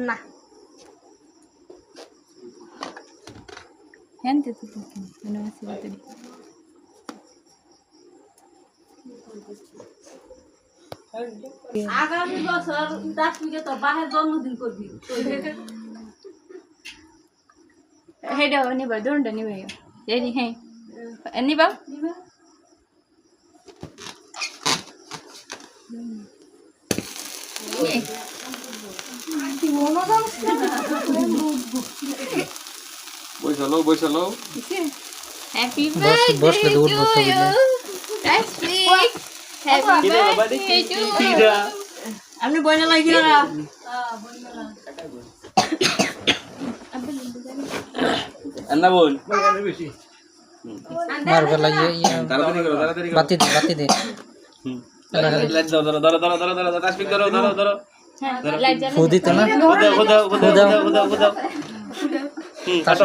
না Gente, tu no me sirve. আগামী বছর 10 মিনিটে তো বাহের জন্মদিন করবি Hey, do ni ba don da ni ba yo. Jadi hey. Ni ba? Ni ba? বই চলো Happy birthday to you. That's big. Happy birthday to you. আপনি বইনা লাগি না আন্না বোন মারবে লাগে তাড়াতাড়ি করো বাতি দে লাইট দাও ধরো টাস্পিক ধরো Light jalna. ফুদি তো না খুদাও কাটো